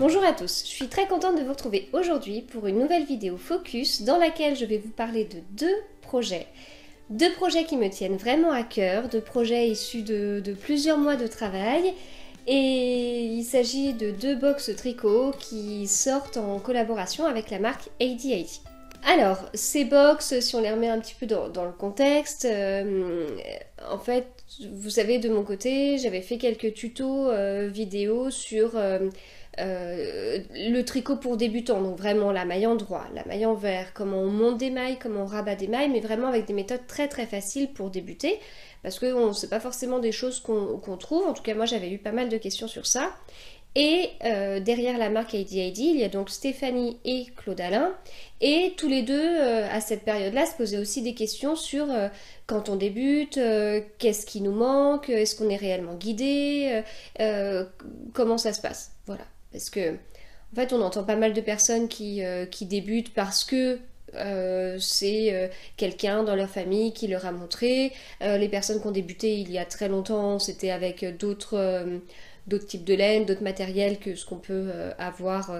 Bonjour à tous, je suis très contente de vous retrouver aujourd'hui pour une nouvelle vidéo focus dans laquelle je vais vous parler de deux projets. Deux projets qui me tiennent vraiment à cœur, deux projets issus de plusieurs mois de travail. Et il s'agit de deux box tricot qui sortent en collaboration avec la marque AD80. Alors, ces box, si on les remet un petit peu dans le contexte, en fait, vous savez, de mon côté, j'avais fait quelques tutos vidéo sur le tricot pour débutants, donc vraiment la maille en droit, la maille en vert, comment on monte des mailles, comment on rabat des mailles, mais vraiment avec des méthodes très très faciles pour débuter, parce que c'est pas forcément des choses qu'on trouve, en tout cas moi j'avais eu pas mal de questions sur ça. Et derrière la marque AD80, il y a donc Stéphanie et Claude Alain. Et tous les deux, à cette période-là, se posaient aussi des questions sur quand on débute, qu'est-ce qui nous manque, est-ce qu'on est réellement guidé, comment ça se passe. Voilà. Parce que, en fait, on entend pas mal de personnes qui débutent parce que c'est quelqu'un dans leur famille qui leur a montré. Les personnes qui ont débuté il y a très longtemps, c'était avec d'autres types de laine, d'autres matériels que ce qu'on peut avoir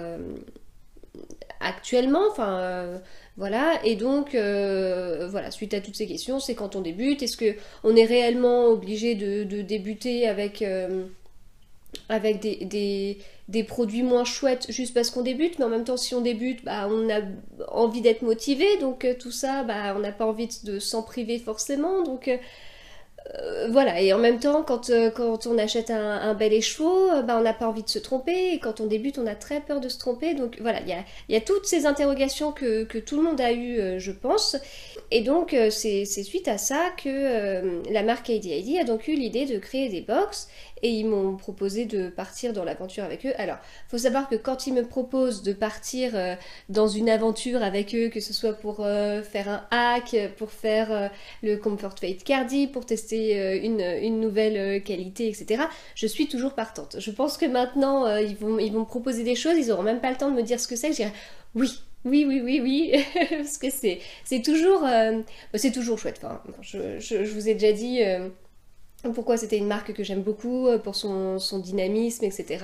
actuellement, enfin voilà, et donc voilà, suite à toutes ces questions, c'est quand on débute, est-ce que on est réellement obligé de débuter avec des produits moins chouettes juste parce qu'on débute, mais en même temps si on débute, bah, on a envie d'être motivé, donc tout ça, bah, on n'a pas envie de s'en priver forcément, donc voilà, et en même temps, quand on achète un bel écheveau, bah, on n'a pas envie de se tromper, et quand on débute, on a très peur de se tromper, donc voilà, il y a toutes ces interrogations que tout le monde a eues, je pense, et donc c'est suite à ça que la marque AD80 a donc eu l'idée de créer des box, et ils m'ont proposé de partir dans l'aventure avec eux. Alors, faut savoir que quand ils me proposent de partir dans une aventure avec eux, que ce soit pour faire un hack, pour faire le Comfort Fade Cardi, pour tester une nouvelle qualité, etc., je suis toujours partante. Je pense que maintenant, ils vont me proposer des choses, ils n'auront même pas le temps de me dire ce que c'est, je dirais oui. Oui, parce que c'est toujours chouette. Enfin, je vous ai déjà dit pourquoi c'était une marque que j'aime beaucoup, pour son dynamisme, etc.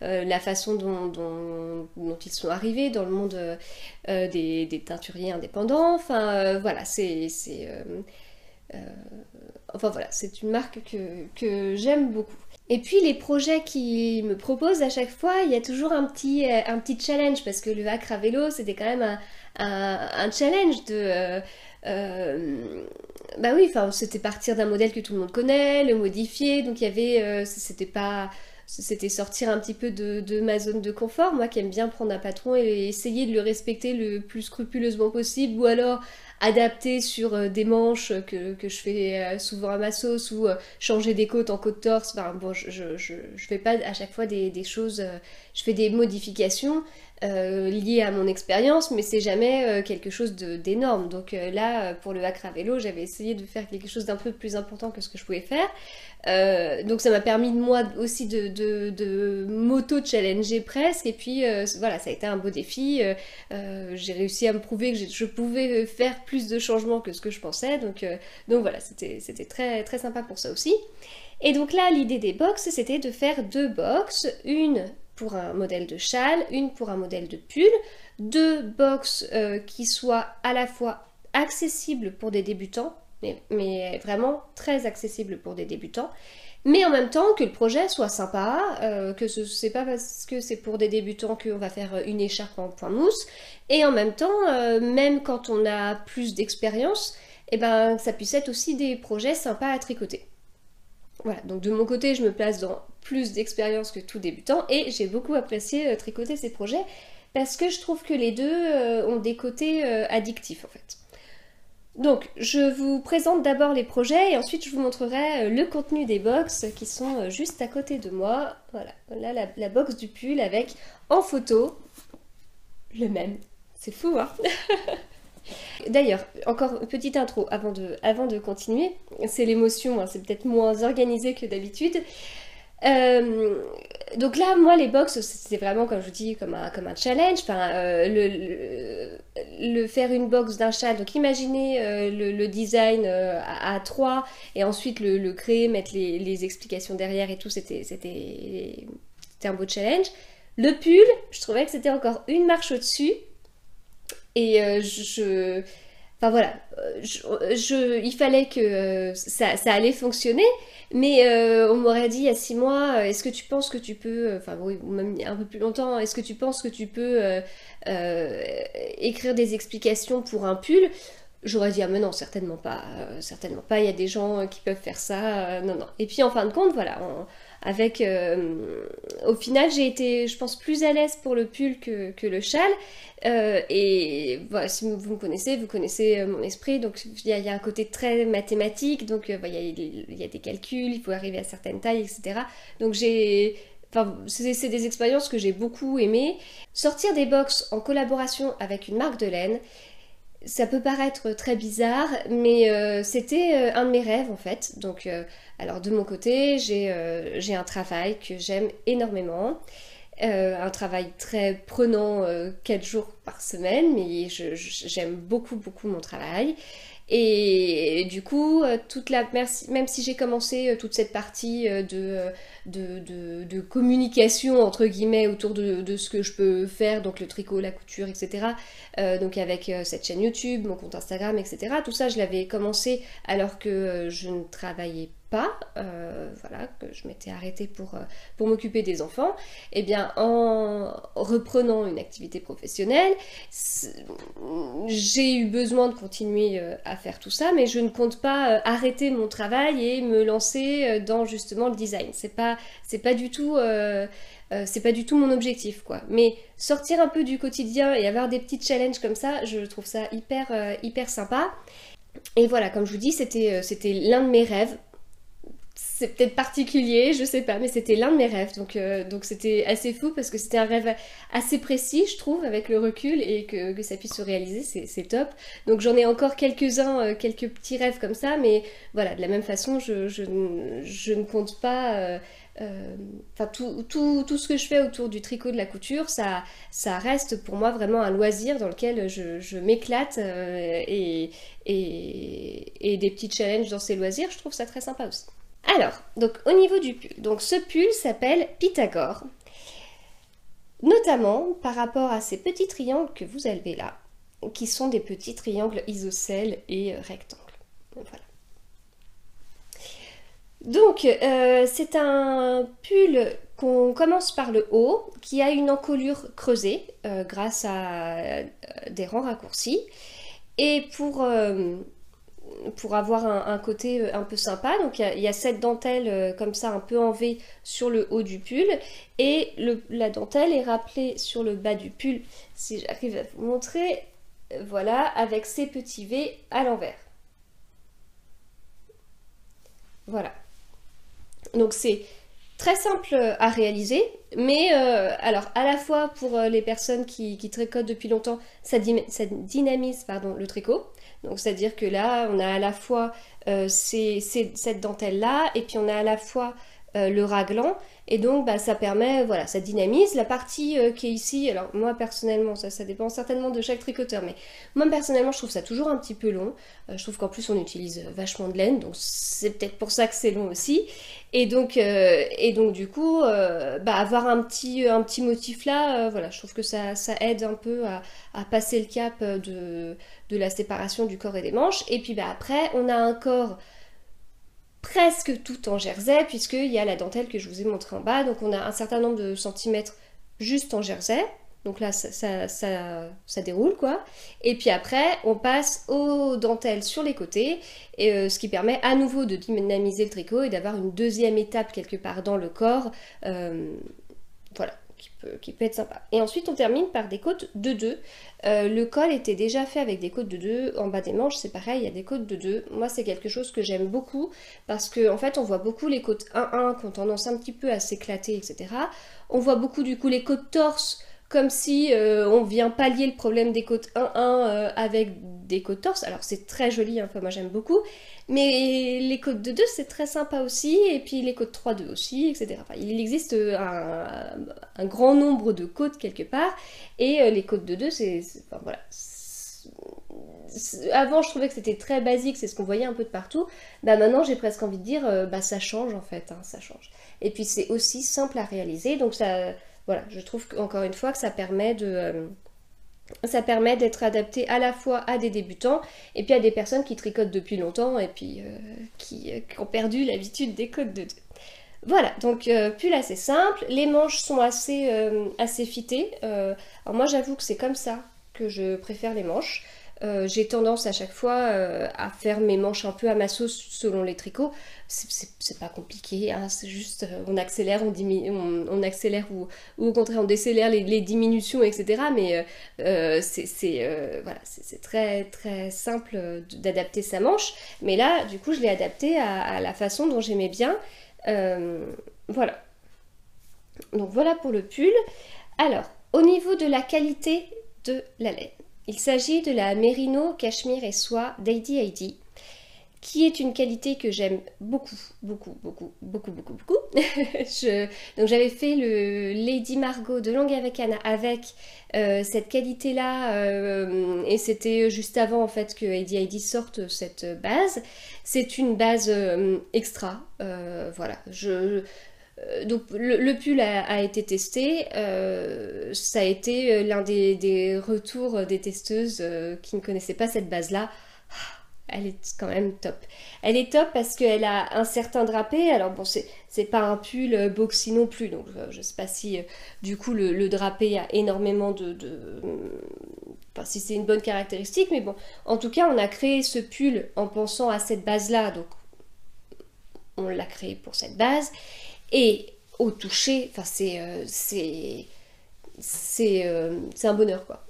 La façon dont ils sont arrivés dans le monde des teinturiers indépendants. Enfin, voilà, enfin voilà, c'est une marque que j'aime beaucoup. Et puis les projets qu'ils me proposent à chaque fois, il y a toujours un petit challenge, parce que le hack à vélo, c'était quand même un challenge de... bah oui, enfin, c'était partir d'un modèle que tout le monde connaît, le modifier, donc il y avait... c'était sortir un petit peu de ma zone de confort, moi qui aime bien prendre un patron et essayer de le respecter le plus scrupuleusement possible, ou alors adapter sur des manches que je fais souvent à ma sauce, ou changer des côtes en côte torse. Enfin, bon, je fais pas à chaque fois des choses, je fais des modifications liées à mon expérience, mais c'est jamais quelque chose d'énorme. Donc là, pour le hack à vélo, j'avais essayé de faire quelque chose d'un peu plus important que ce que je pouvais faire. Donc ça m'a permis moi aussi de m'auto-challenger presque, et puis voilà, ça a été un beau défi. J'ai réussi à me prouver que je pouvais faire plus de changements que ce que je pensais, donc voilà, c'était très, très sympa pour ça aussi. Et donc là, l'idée des box, c'était de faire deux box, une pour un modèle de châle, une pour un modèle de pull, deux box qui soient à la fois accessibles pour des débutants, mais vraiment très accessible pour des débutants, mais en même temps que le projet soit sympa, que c'est pas parce que c'est pour des débutants qu'on va faire une écharpe en point mousse, et en même temps, même quand on a plus d'expérience, et ben, ça puisse être aussi des projets sympas à tricoter. Voilà, donc de mon côté, je me place dans plus d'expérience que tout débutant, et j'ai beaucoup apprécié tricoter ces projets, parce que je trouve que les deux ont des côtés addictifs en fait. Donc, je vous présente d'abord les projets et ensuite je vous montrerai le contenu des box qui sont juste à côté de moi. Voilà, là la box du pull avec en photo le même. C'est fou, hein? D'ailleurs, encore une petite intro avant de continuer. C'est l'émotion, hein, c'est peut-être moins organisé que d'habitude. Donc là, moi, les box, c'est vraiment, comme je vous dis, comme un challenge. Enfin, le faire une box d'un châle. Donc imaginez le design à 3 et ensuite le créer, mettre les explications derrière et tout. C'était un beau challenge. Le pull, je trouvais que c'était encore une marche au-dessus. Et enfin voilà, il fallait que ça allait fonctionner, mais on m'aurait dit il y a 6 mois, est-ce que tu penses que tu peux, enfin oui, ou même un peu plus longtemps, est-ce que tu penses que tu peux écrire des explications pour un pull? J'aurais dit, ah mais non, certainement pas, il y a des gens qui peuvent faire ça, non, non. Et puis en fin de compte, voilà, au final, j'ai été, je pense, plus à l'aise pour le pull que le châle. Et voilà, si vous me connaissez, vous connaissez mon esprit, donc il y a un côté très mathématique, donc il y a des calculs, il faut arriver à certaines tailles, etc. Donc enfin, c'est des expériences que j'ai beaucoup aimées. Sortir des box en collaboration avec une marque de laine, ça peut paraître très bizarre, mais c'était un de mes rêves en fait. Donc, alors de mon côté, j'ai un travail que j'aime énormément. Un travail très prenant 4 jours par semaine, mais j'aime beaucoup beaucoup mon travail. Et du coup, même si j'ai commencé toute cette partie de communication entre guillemets autour de ce que je peux faire, donc le tricot, la couture, etc. Donc avec cette chaîne YouTube, mon compte Instagram, etc. Tout ça, je l'avais commencé alors que je ne travaillais pas, voilà, que je m'étais arrêtée pour m'occuper des enfants. Et bien, en reprenant une activité professionnelle, j'ai eu besoin de continuer à faire tout ça, mais je ne compte pas arrêter mon travail et me lancer dans justement le design. C'est pas du tout c'est pas du tout mon objectif, quoi. Mais sortir un peu du quotidien et avoir des petits challenges comme ça, je trouve ça hyper sympa. Et voilà, comme je vous dis, c'était l'un de mes rêves. C'est peut-être particulier, je sais pas, mais c'était l'un de mes rêves. Donc c'était assez fou parce que c'était un rêve assez précis, je trouve, avec le recul, et que ça puisse se réaliser, c'est top. Donc j'en ai encore quelques-uns, quelques petits rêves comme ça, mais voilà, de la même façon, je ne compte pas. Enfin, tout ce que je fais autour du tricot, de la couture, ça reste pour moi vraiment un loisir dans lequel je m'éclate et des petits challenges dans ces loisirs, je trouve ça très sympa aussi. Alors, donc au niveau du pull, donc ce pull s'appelle Pythagore, notamment par rapport à ces petits triangles que vous avez là, qui sont des petits triangles isocèles et rectangles. Voilà. Donc, c'est un pull qu'on commence par le haut, qui a une encolure creusée grâce à des rangs raccourcis. Et pour avoir un côté un peu sympa, donc il y a cette dentelle comme ça un peu en V sur le haut du pull, et la dentelle est rappelée sur le bas du pull, si j'arrive à vous montrer, voilà, avec ces petits V à l'envers. Voilà. Donc c'est très simple à réaliser, mais alors à la fois pour les personnes qui tricotent depuis longtemps, ça dynamise pardon, le tricot. Donc c'est-à-dire que là, on a à la fois cette dentelle-là, et puis on a à la fois le raglan, et donc bah, ça permet, voilà, ça dynamise. La partie qui est ici, alors moi personnellement, ça dépend certainement de chaque tricoteur, mais moi personnellement je trouve ça toujours un petit peu long. Je trouve qu'en plus on utilise vachement de laine, donc c'est peut-être pour ça que c'est long aussi. Et donc du coup, bah, avoir un petit motif là, voilà, je trouve que ça aide un peu à passer le cap de la séparation du corps et des manches. Et puis bah, après, on a un corps presque tout en jersey, puisqu'il y a la dentelle que je vous ai montré en bas. Donc on a un certain nombre de centimètres juste en jersey. Donc là, ça déroule, quoi. Et puis après, on passe aux dentelles sur les côtés, et, ce qui permet à nouveau de dynamiser le tricot et d'avoir une deuxième étape quelque part dans le corps. Voilà, qui peut être sympa. Et ensuite, on termine par des côtes de 2. Le col était déjà fait avec des côtes de 2. En bas des manches, c'est pareil, il y a des côtes de 2. Moi, c'est quelque chose que j'aime beaucoup parce qu'en fait, on voit beaucoup les côtes 1-1 qui ont tendance un petit peu à s'éclater, etc. On voit beaucoup, du coup, les côtes torse comme si on vient pallier le problème des côtes 1-1 avec des côtes torse. Alors, c'est très joli, hein, moi j'aime beaucoup. Mais les côtes de 2, c'est très sympa aussi, et puis les côtes 3-2 aussi, etc. Enfin, il existe un grand nombre de côtes quelque part, et les côtes de 2, enfin, voilà. Avant, je trouvais que c'était très basique, c'est ce qu'on voyait un peu de partout. Bah, maintenant, j'ai presque envie de dire, bah, ça change en fait, hein, ça change. Et puis, c'est aussi simple à réaliser, donc ça voilà, je trouve encore une fois que ça permet d'être adapté à la fois à des débutants et puis à des personnes qui tricotent depuis longtemps et puis qui ont perdu l'habitude des codes de deux. Voilà, donc pull assez simple, les manches sont assez fitées. Alors moi j'avoue que c'est comme ça que je préfère les manches. J'ai tendance à chaque fois à faire mes manches un peu à ma sauce selon les tricots. C'est pas compliqué, hein, c'est juste on accélère, on accélère ou au contraire on décélère les diminutions, etc. Mais voilà, c'est très très simple d'adapter sa manche. Mais là, du coup, je l'ai adapté à la façon dont j'aimais bien. Voilà. Donc voilà pour le pull. Alors, au niveau de la qualité de la laine, il s'agit de la Merino Cachemire et Soie d'Heidi Heidi, qui est une qualité que j'aime beaucoup, beaucoup, beaucoup, beaucoup, beaucoup, beaucoup. Donc j'avais fait le Lady Margot de Longue avec Anna avec cette qualité-là, et c'était juste avant en fait que Heidi Heidi sorte cette base. C'est une base extra, voilà. Donc le pull a été testé, ça a été l'un des retours des testeuses qui ne connaissaient pas cette base-là. Elle est quand même top. Elle est top parce qu'elle a un certain drapé. Alors bon, c'est pas un pull boxy non plus, donc je sais pas si du coup le drapé a énormément enfin, si c'est une bonne caractéristique, mais bon, en tout cas on a créé ce pull en pensant à cette base-là, donc on l'a créé pour cette base. Et au toucher, enfin c'est un bonheur quoi.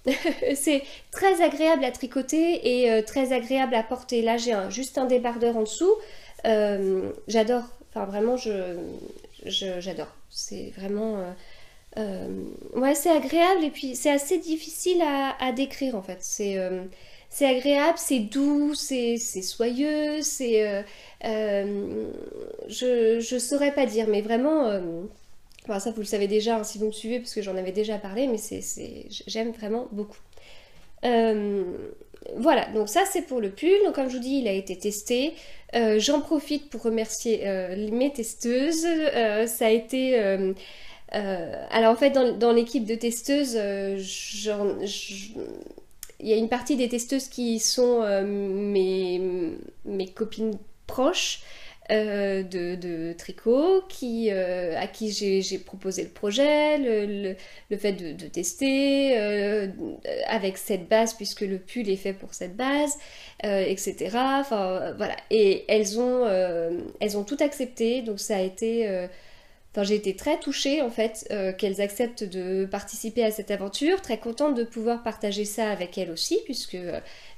C'est très agréable à tricoter et très agréable à porter. Là j'ai juste un débardeur en dessous. J'adore, enfin vraiment j'adore. C'est vraiment ouais, c'est agréable et puis c'est assez difficile à décrire en fait. C'est agréable, c'est doux, c'est soyeux, je saurais pas dire, mais vraiment, enfin, ça vous le savez déjà hein, si vous me suivez parce que j'en avais déjà parlé, mais j'aime vraiment beaucoup. Euh, voilà, donc ça c'est pour le pull. Donc comme je vous dis, il a été testé. J'en profite pour remercier mes testeuses. Ça a été... alors en fait dans l'équipe de testeuses, il y a une partie des testeuses qui sont mes copines proches de tricot, à qui j'ai proposé le projet, le fait de tester avec cette base, puisque le pull est fait pour cette base, etc. Enfin, voilà. Et elles ont tout accepté, donc ça a été... Enfin, j'ai été très touchée en fait qu'elles acceptent de participer à cette aventure, très contente de pouvoir partager ça avec elles aussi, puisque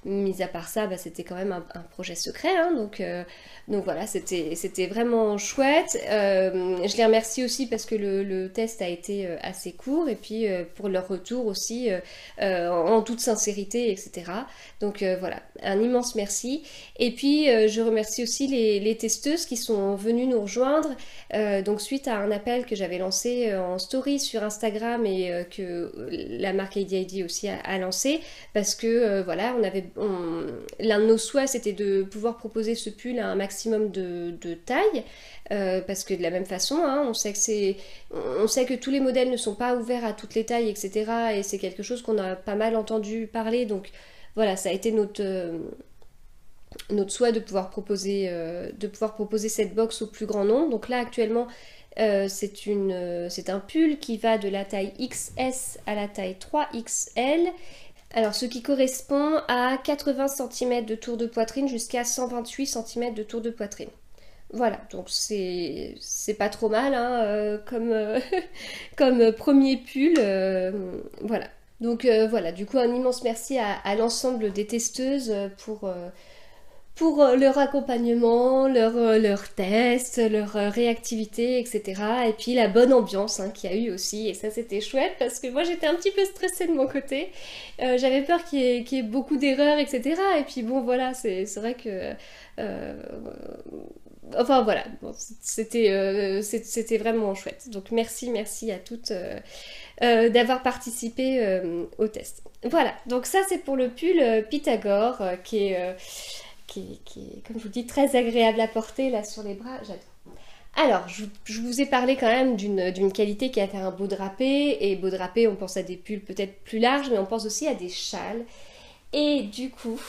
mis à part ça, bah, c'était quand même un projet secret, hein, donc voilà, c'était vraiment chouette. Je les remercie aussi parce que le test a été assez court, et puis pour leur retour aussi en toute sincérité, etc. Donc voilà, un immense merci. Et puis je remercie aussi les testeuses qui sont venues nous rejoindre, donc suite à un appel que j'avais lancé en story sur Instagram et que la marque Heidi Heidi aussi a lancé, parce que voilà, l'un de nos souhaits c'était de pouvoir proposer ce pull à un maximum de taille, parce que de la même façon, hein, on sait que tous les modèles ne sont pas ouverts à toutes les tailles, etc. Et c'est quelque chose qu'on a pas mal entendu parler, donc voilà, ça a été notre souhait de pouvoir proposer cette box au plus grand nombre. Donc là actuellement c'est un pull qui va de la taille XS à la taille 3XL. Alors ce qui correspond à 80 cm de tour de poitrine jusqu'à 128 cm de tour de poitrine. Voilà, donc c'est pas trop mal hein, comme premier pull. Voilà. Donc voilà, du coup un immense merci à l'ensemble des testeuses pour leur accompagnement, leur test, leur réactivité, etc. Et puis la bonne ambiance hein, qu'il y a eu aussi. Et ça, c'était chouette parce que moi, j'étais un petit peu stressée de mon côté. J'avais peur qu'il y ait beaucoup d'erreurs, etc. Et puis bon, voilà, c'est vrai que... enfin voilà, bon, c'était vraiment chouette. Donc merci à toutes d'avoir participé au test. Voilà, donc ça c'est pour le pull Pythagore qui est, comme je vous dis, très agréable à porter là sur les bras, j'adore. Alors, je vous ai parlé quand même d'une qualité qui a fait un beau drapé, et beau drapé, on pense à des pulls peut-être plus larges, mais on pense aussi à des châles. Et du coup,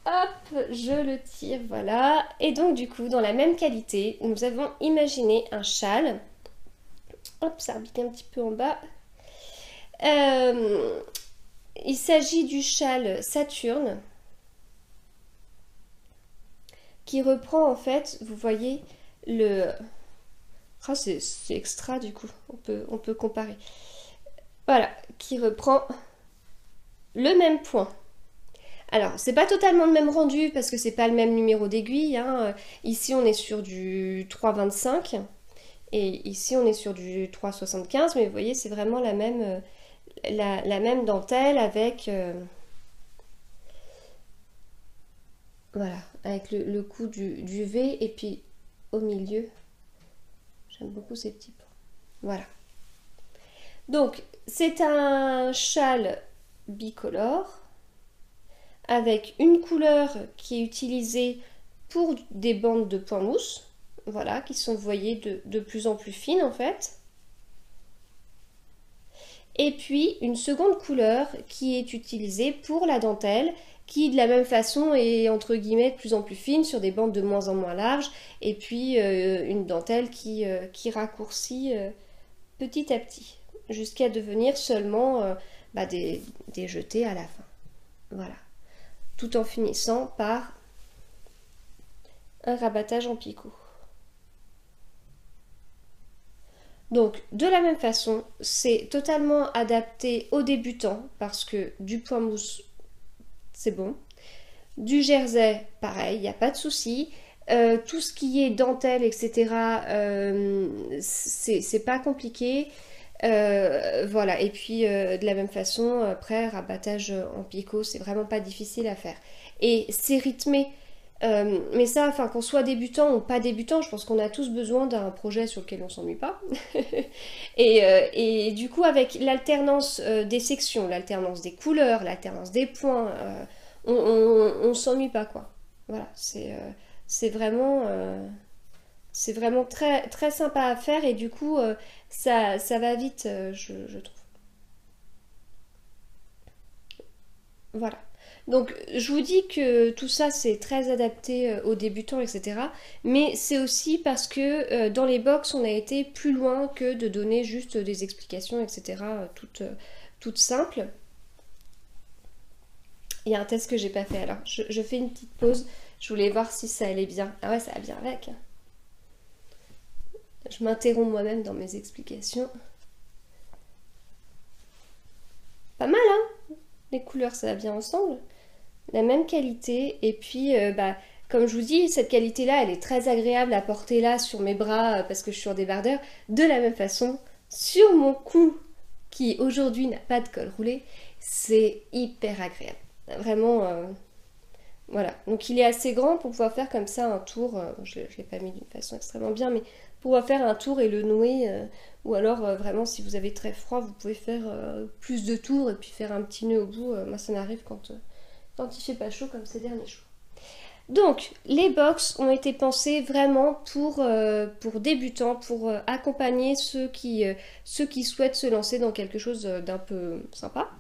hop, je le tire, voilà. Et donc du coup, dans la même qualité, nous avons imaginé un châle. Hop, ça rebique un petit peu en bas. Il s'agit du châle Saturne, qui reprend en fait, vous voyez, le... Ah, c'est extra du coup, on peut comparer. Voilà, qui reprend le même point. Alors, c'est pas totalement le même rendu parce que c'est pas le même numéro d'aiguille, hein. Ici, on est sur du 3,25 et ici, on est sur du 3,75, mais vous voyez, c'est vraiment la même dentelle avec, voilà, avec le coup du V et puis au milieu, j'aime beaucoup ces petits points. Voilà. Donc, c'est un châle bicolore avec une couleur qui est utilisée pour des bandes de point mousse, voilà, qui sont, vous voyez, de plus en plus fines en fait. Et puis une seconde couleur qui est utilisée pour la dentelle, qui de la même façon est entre guillemets de plus en plus fine sur des bandes de moins en moins larges, et puis une dentelle qui raccourcit petit à petit, jusqu'à devenir seulement des jetés à la fin. Voilà. Tout en finissant par un rabattage en picot. Donc de la même façon, c'est totalement adapté aux débutants parce que du point mousse, c'est bon. Du jersey, pareil, il n'y a pas de souci. Tout ce qui est dentelle, etc., c'est pas compliqué. Voilà, et puis de la même façon, après, rabattage en picot, c'est vraiment pas difficile à faire. Et c'est rythmé. Mais ça, enfin, qu'on soit débutant ou pas débutant, je pense qu'on a tous besoin d'un projet sur lequel on s'ennuie pas. Et du coup, avec l'alternance des sections, l'alternance des couleurs, l'alternance des points, on s'ennuie pas, quoi. Voilà, c'est vraiment très, très sympa à faire et du coup, ça va vite, je trouve. Voilà. Donc, je vous dis que tout ça, c'est très adapté aux débutants, etc. Mais c'est aussi parce que dans les box, on a été plus loin que de donner juste des explications, etc. Toutes simples. Il y a un test que j'ai pas fait. Alors, je fais une petite pause. Je voulais voir si ça allait bien. Ah ouais, ça va bien avec. Je m'interromps moi-même dans mes explications. Pas mal, hein? Les couleurs, ça va bien ensemble. La même qualité. Et puis, comme je vous dis, cette qualité-là, elle est très agréable à porter là sur mes bras parce que je suis en débardeur. De la même façon, sur mon cou, qui aujourd'hui n'a pas de col roulé, c'est hyper agréable. Vraiment, voilà. Donc il est assez grand pour pouvoir faire comme ça un tour. Je ne l'ai pas mis d'une façon extrêmement bien, mais pour pouvoir faire un tour et le nouer. Ou alors vraiment si vous avez très froid, vous pouvez faire plus de tours et puis faire un petit nœud au bout. Moi ça m'arrive quand il fait pas chaud comme ces derniers jours. Donc les box ont été pensés vraiment pour débutants, pour accompagner ceux qui souhaitent se lancer dans quelque chose d'un peu sympa.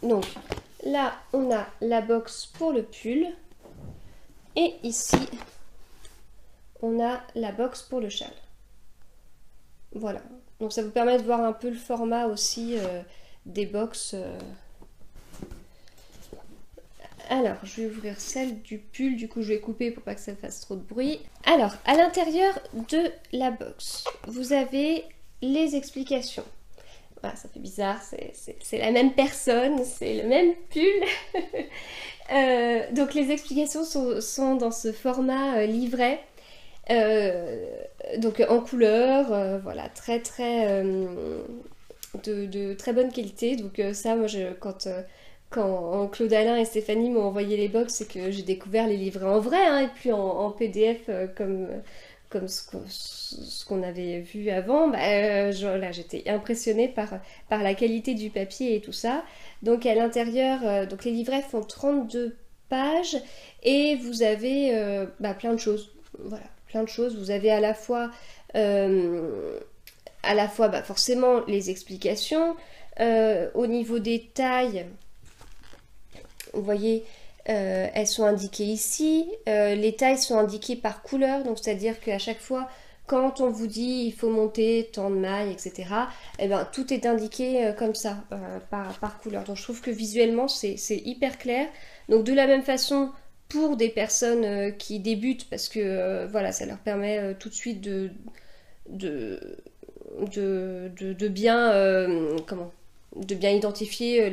Donc là on a la box pour le pull et ici on a la box pour le châle. Voilà, donc ça vous permet de voir un peu le format aussi des box. Alors, je vais ouvrir celle du pull, du coup je vais couper pour pas que ça fasse trop de bruit. Alors, à l'intérieur de la box, vous avez les explications. Voilà, ça fait bizarre, c'est la même personne, c'est le même pull. Donc les explications sont dans ce format livret. Donc en couleur, voilà, très très de très bonne qualité. Donc ça, moi, quand Claude Alain et Stéphanie m'ont envoyé les box, c'est que j'ai découvert les livrets en vrai, hein, et puis en PDF comme ce qu'on avait vu avant. Là, j'étais impressionnée par la qualité du papier et tout ça. Donc à l'intérieur, donc les livrets font 32 pages et vous avez plein de choses. Voilà, plein de choses. Vous avez à la fois bah, forcément les explications. Au niveau des tailles, vous voyez, elles sont indiquées ici. Les tailles sont indiquées par couleur, donc c'est-à-dire qu'à chaque fois, quand on vous dit il faut monter tant de mailles, etc., eh ben, tout est indiqué comme ça, par couleur. Donc je trouve que visuellement, c'est hyper clair. Donc de la même façon, pour des personnes qui débutent, parce que voilà, ça leur permet tout de suite de bien, de bien identifier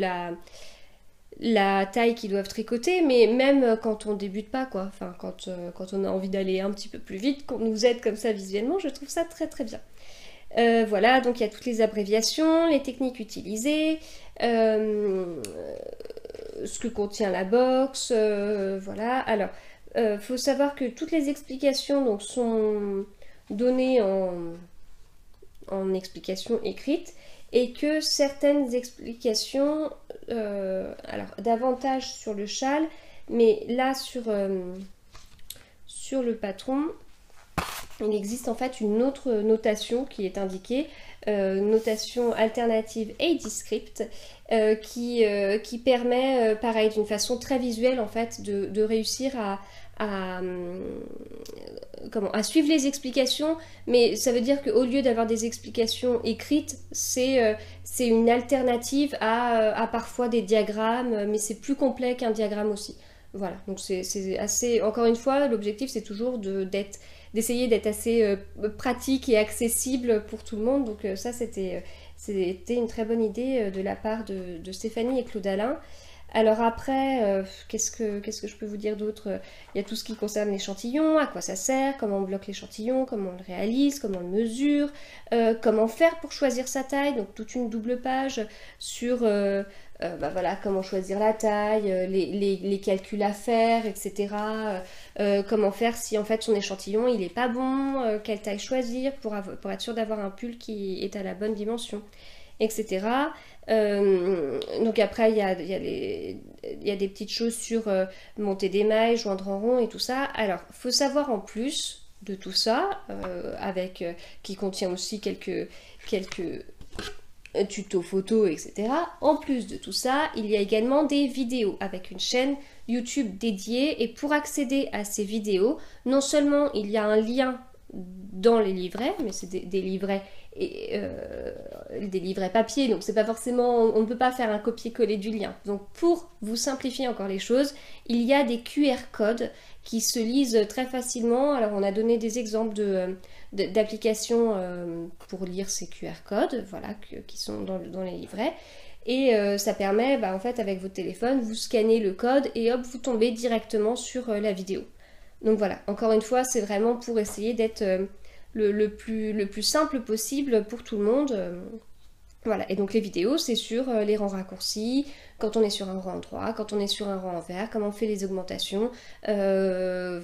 la taille qu'ils doivent tricoter, mais même quand on débute pas, quoi, enfin quand on a envie d'aller un petit peu plus vite, qu'on nous aide comme ça visuellement, je trouve ça très très bien. Voilà, donc il y a toutes les abréviations, les techniques utilisées, ce que contient la box, voilà. Alors, faut savoir que toutes les explications donc, sont données en explications écrites, et que certaines explications, alors davantage sur le châle, mais là sur le patron, il existe en fait une autre notation qui est indiquée, notation alternative AD-Script, qui permet, pareil, d'une façon très visuelle en fait, de réussir à suivre les explications, mais ça veut dire qu'au lieu d'avoir des explications écrites, c'est une alternative à parfois des diagrammes, mais c'est plus complet qu'un diagramme aussi. Voilà, donc c'est assez... Encore une fois, l'objectif c'est toujours d'essayer d'être assez pratique et accessible pour tout le monde, donc ça c'était une très bonne idée de la part de Stéphanie et Claude Alain. Alors après, qu'est-ce que je peux vous dire d'autre? Il y a tout ce qui concerne l'échantillon, à quoi ça sert, comment on bloque l'échantillon, comment on le réalise, comment on le mesure, comment faire pour choisir sa taille, donc toute une double page sur bah voilà, comment choisir la taille, les calculs à faire, etc. Comment faire si en fait son échantillon il est pas bon, quelle taille choisir pour être sûr d'avoir un pull qui est à la bonne dimension, etc. Donc après il y a des petites choses sur monter des mailles, joindre en rond et tout ça. Alors faut savoir en plus de tout ça, qui contient aussi quelques tutos photos, etc. En plus de tout ça, il y a également des vidéos avec une chaîne YouTube dédiée, et pour accéder à ces vidéos, non seulement il y a un lien dans les livrets, mais c'est des livrets des livrets papier, donc c'est pas forcément, on ne peut pas faire un copier-coller du lien. Donc pour vous simplifier encore les choses, il y a des QR codes qui se lisent très facilement. Alors on a donné des exemples d'applications pour lire ces QR codes, voilà, qui sont dans les livrets. Et ça permet, en fait, avec votre téléphone, vous scannez le code et hop, vous tombez directement sur la vidéo. Donc voilà, encore une fois, c'est vraiment pour essayer d'être le plus simple possible pour tout le monde. Voilà, et donc les vidéos, c'est sur les rangs raccourcis, quand on est sur un rang droit, quand on est sur un rang envers, comment on fait les augmentations. Là,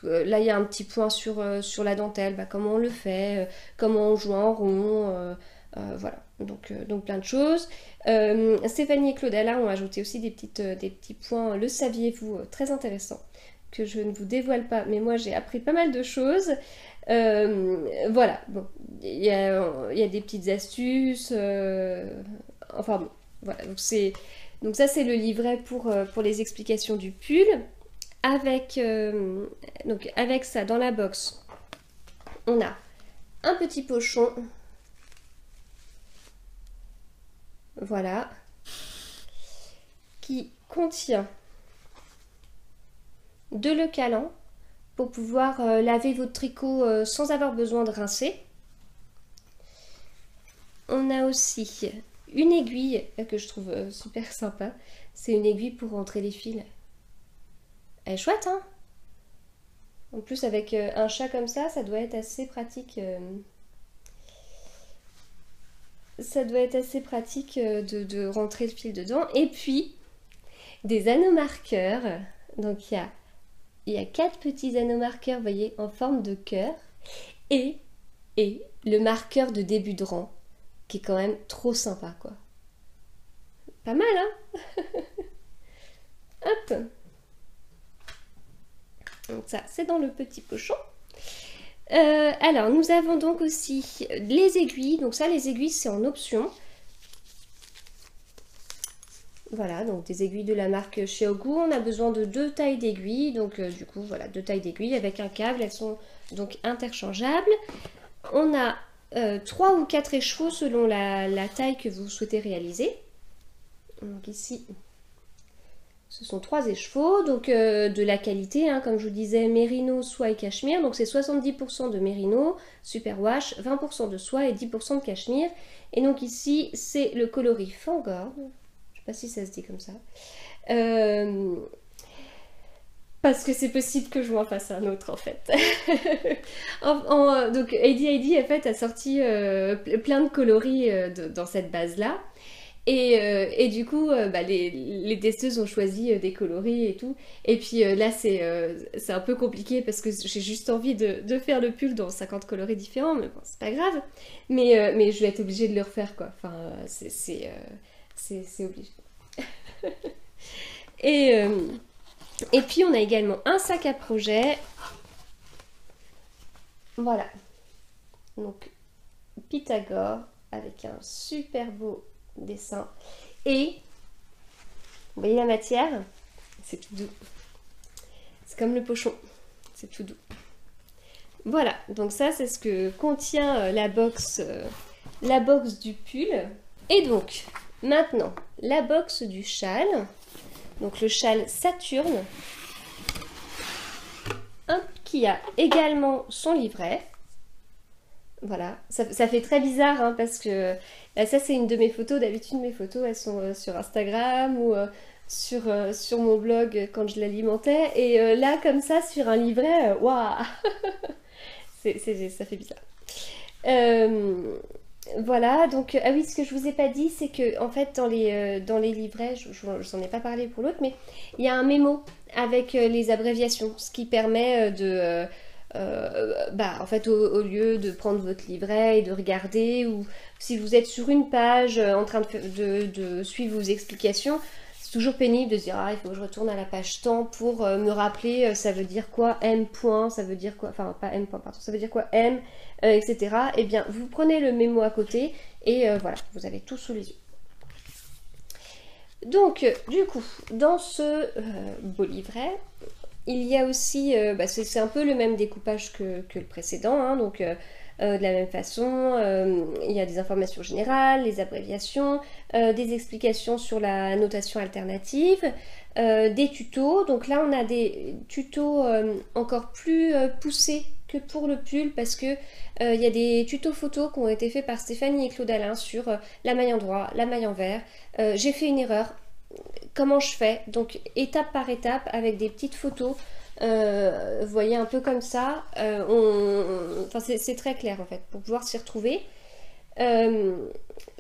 il y a un petit point sur la dentelle, comment on le fait, comment on joue en rond, voilà, donc plein de choses. Stéphanie et Claude Alain ont ajouté aussi des petits points, le saviez-vous, très intéressants, que je ne vous dévoile pas, mais moi j'ai appris pas mal de choses. Voilà, bon, il y a des petites astuces, enfin bon, voilà, donc ça c'est le livret pour les explications du pull. Avec ça dans la box, on a un petit pochon, voilà, qui contient de l'eau calant pour pouvoir laver votre tricot sans avoir besoin de rincer. On a aussi une aiguille que je trouve super sympa. C'est une aiguille pour rentrer les fils. Elle est chouette, hein? En plus, avec un chat comme ça doit être assez pratique. Ça doit être assez pratique de rentrer le fil dedans. Et puis, des anneaux marqueurs. Donc, il y a 4 petits anneaux marqueurs, vous voyez, en forme de cœur. Et le marqueur de début de rang, qui est quand même trop sympa, quoi. Pas mal, hein? Hop! Donc ça, c'est dans le petit pochon. Alors, nous avons donc aussi les aiguilles. Donc ça, les aiguilles, c'est en option. Voilà, donc des aiguilles de la marque Xiaogu. On a besoin de 2 tailles d'aiguilles. Donc du coup, voilà, 2 tailles d'aiguilles avec un câble. Elles sont donc interchangeables. On a 3 ou 4 écheveaux selon la taille que vous souhaitez réaliser. Donc ici, ce sont 3 écheveaux, donc de la qualité, hein, comme je vous disais, mérino, soie et cachemire. Donc c'est 70% de mérino, superwash, 20% de soie et 10% de cachemire. Et donc ici, c'est le coloris Fangor. Je ne sais pas si ça se dit comme ça. Parce que c'est possible que je m'en fasse un autre en fait. Donc Heidi en fait a sorti plein de coloris dans cette base là. Et du coup, bah, les testeuses ont choisi des coloris et tout. Et puis là, c'est un peu compliqué parce que j'ai juste envie de faire le pull dans 50 coloris différents. Mais bon, c'est pas grave. Mais je vais être obligée de le refaire, quoi. Enfin, c'est obligé. Et puis, on a également un sac à projet. Voilà. Donc, Pythagore avec un super beau dessin. Et, vous voyez la matière? C'est tout doux. C'est comme le pochon. C'est tout doux. Voilà, donc ça c'est ce que contient la box du pull. Et donc, maintenant, la box du châle. Donc le châle Saturne. Qui a également son livret. Voilà, ça fait très bizarre hein, parce que ça c'est une de mes photos. D'habitude mes photos elles sont sur Instagram ou sur mon blog quand je l'alimentais. Et là comme ça sur un livret, waouh ça fait bizarre. Voilà, donc ah oui, ce que je vous ai pas dit, c'est que en fait dans les livrets, je n'en ai pas parlé pour l'autre, mais il y a un mémo avec les abréviations, ce qui permet en fait, au lieu de prendre votre livret et de regarder, ou si vous êtes sur une page en train de suivre vos explications, c'est toujours pénible de se dire ah il faut que je retourne à la page temps pour me rappeler ça veut dire quoi M point, ça veut dire quoi, enfin pas M point pardon, ça veut dire quoi M, etc. Et bien vous prenez le mémo à côté et voilà, vous avez tout sous les yeux. Donc du coup, dans ce beau livret, il y a aussi, c'est un peu le même découpage que le précédent, hein, donc de la même façon, il y a des informations générales, les abréviations, des explications sur la notation alternative, des tutos. Donc là, on a des tutos encore plus poussés que pour le pull parce que il y a des tutos photos qui ont été faits par Stéphanie et Claude Alain sur la maille en droit, la maille en vert. J'ai fait une erreur. Comment je fais? Donc étape par étape avec des petites photos. Vous voyez un peu comme ça, enfin, c'est très clair en fait pour pouvoir s'y retrouver.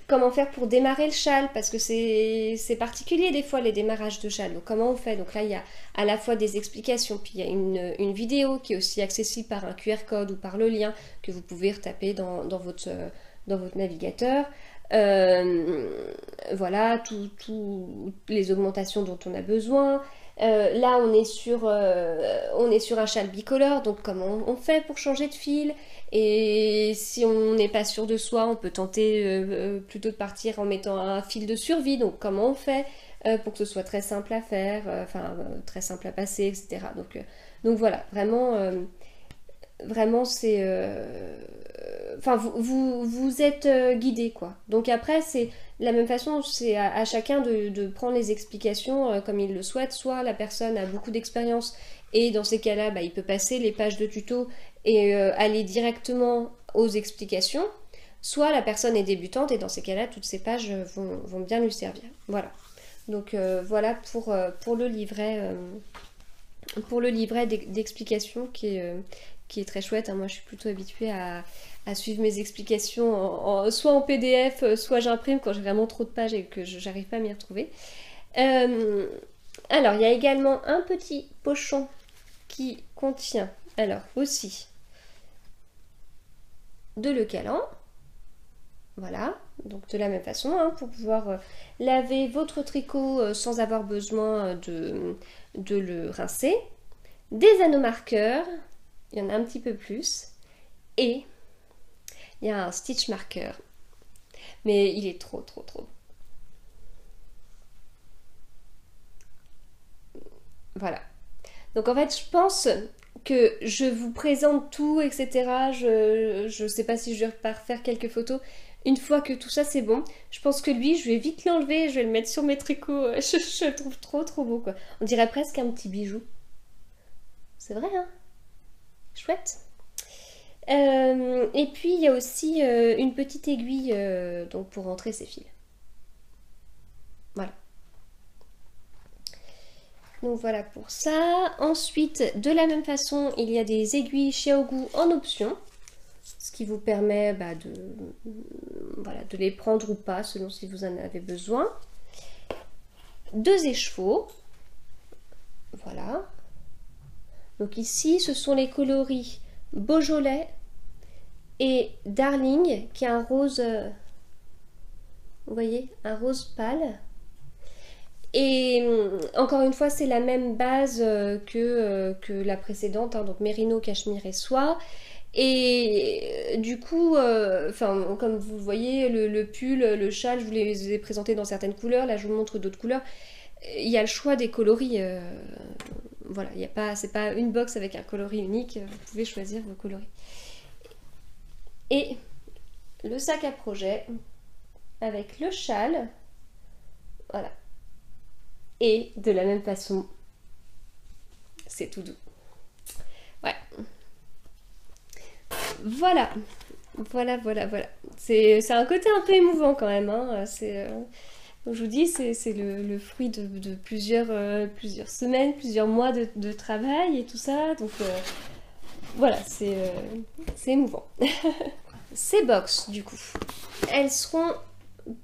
Comment faire pour démarrer le châle parce que c'est particulier des fois les démarrages de châle, donc comment on fait? Donc là il y a à la fois des explications, puis il y a une vidéo qui est aussi accessible par un QR code ou par le lien que vous pouvez retaper dans votre navigateur. Voilà, toutes les augmentations dont on a besoin. Là, on est sur un châle bicolore, donc comment on fait pour changer de fil? Et si on n'est pas sûr de soi, on peut tenter plutôt de partir en mettant un fil de survie. Donc comment on fait pour que ce soit très simple à faire, très simple à passer, etc. Donc voilà, vraiment c'est... Enfin, vous êtes guidé, quoi. Donc après, c'est de la même façon, c'est à chacun de prendre les explications comme il le souhaite. Soit la personne a beaucoup d'expérience et dans ces cas-là, il peut passer les pages de tuto et aller directement aux explications. Soit la personne est débutante et dans ces cas-là, toutes ces pages vont bien lui servir. Voilà. Donc voilà pour le livret d'explications qui est très chouette. Hein. Moi, je suis plutôt habituée à suivre mes explications soit en PDF, soit j'imprime quand j'ai vraiment trop de pages et que j'arrive pas à m'y retrouver. Alors, il y a également un petit pochon qui contient, alors aussi, de l'eucalan. Voilà, donc de la même façon, hein, pour pouvoir laver votre tricot sans avoir besoin de le rincer. Des anneaux marqueurs, il y en a un petit peu plus. Et il y a un stitch marker. Mais il est trop. Voilà. Donc en fait, je pense que je vous présente tout, etc. Je sais pas si je vais refaire quelques photos. Une fois que tout ça c'est bon, je pense que lui, je vais vite l'enlever, je vais le mettre sur mes tricots. Je le trouve trop beau, quoi. On dirait presque un petit bijou. C'est vrai, hein? Chouette. Et puis il y a aussi une petite aiguille donc pour rentrer ses fils. Voilà. Donc voilà pour ça. Ensuite, de la même façon, il y a des aiguilles Xiaogu en option, ce qui vous permet voilà, de les prendre ou pas selon si vous en avez besoin. 2 écheveaux. Voilà. Donc ici, ce sont les coloris Beaujolais et Darling, qui a un rose, vous voyez, un rose pâle. Et encore une fois, c'est la même base que la précédente, hein, donc mérino, cachemire et soie. Et du coup, comme vous le voyez, le pull, le châle, je vous les ai présentés dans certaines couleurs. Là, je vous montre d'autres couleurs. Il y a le choix des coloris. Voilà, c'est pas une box avec un coloris unique. Vous pouvez choisir vos coloris. Et le sac à projet avec le châle. Voilà. Et de la même façon, c'est tout doux. Ouais. Voilà. C'est un côté un peu émouvant quand même. Hein. Comme je vous dis, c'est le fruit de plusieurs semaines, plusieurs mois de travail et tout ça. Donc voilà, c'est émouvant. Ces box, du coup, elles seront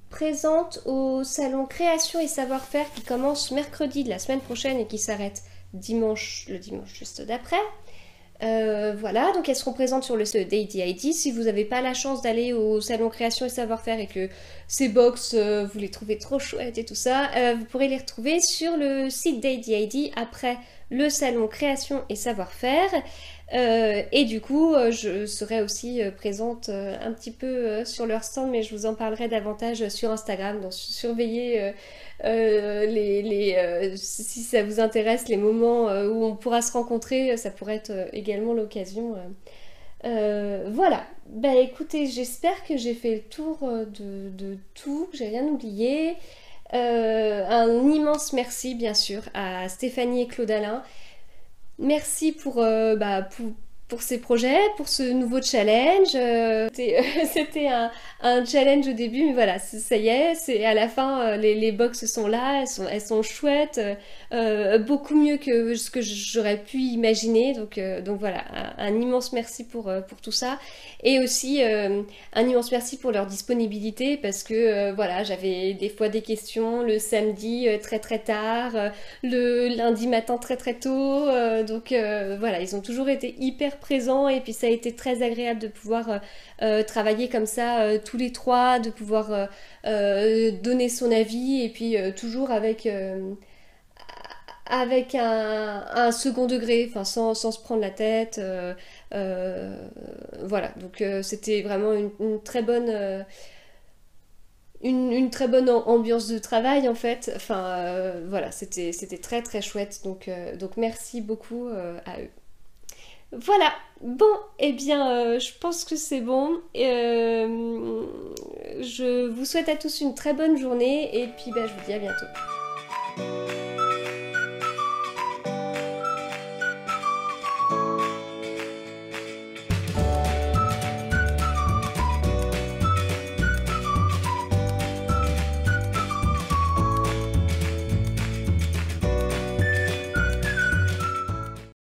présentes au salon Création et Savoir-faire qui commence mercredi de la semaine prochaine et qui s'arrête le dimanche juste d'après. Voilà, donc elles seront présentes sur le DayDID. Si vous n'avez pas la chance d'aller au salon Création et Savoir-faire et que ces box, vous les trouvez trop chouettes et tout ça, vous pourrez les retrouver sur le site DayDID après le salon Création et Savoir-faire. Et du coup, je serai aussi présente un petit peu sur leur stand, mais je vous en parlerai davantage sur Instagram. Donc surveillez si ça vous intéresse, les moments où on pourra se rencontrer, ça pourrait être également l'occasion. Voilà, bah écoutez, j'espère que j'ai fait le tour de tout, que j'ai rien oublié. Un immense merci bien sûr à Stéphanie et Claude Alain. Merci pour ces projets, pour ce nouveau challenge. C'était un challenge au début, mais voilà, ça y est, à la fin, les box sont là, elles sont chouettes, beaucoup mieux que ce que j'aurais pu imaginer. Donc voilà, un immense merci pour tout ça. Et aussi un immense merci pour leur disponibilité, parce que voilà, j'avais des fois des questions le samedi très tard, le lundi matin très tôt. Donc voilà, ils ont toujours été hyper présents et puis ça a été très agréable de pouvoir travailler comme ça tous les trois, de pouvoir donner son avis et puis toujours avec un second degré, enfin sans se prendre la tête. Voilà, donc c'était vraiment une très bonne une très bonne ambiance de travail en fait. Enfin voilà, c'était très chouette. Donc merci beaucoup à eux. Voilà, bon, eh bien, je pense que c'est bon. Je vous souhaite à tous une très bonne journée et puis bah, je vous dis à bientôt.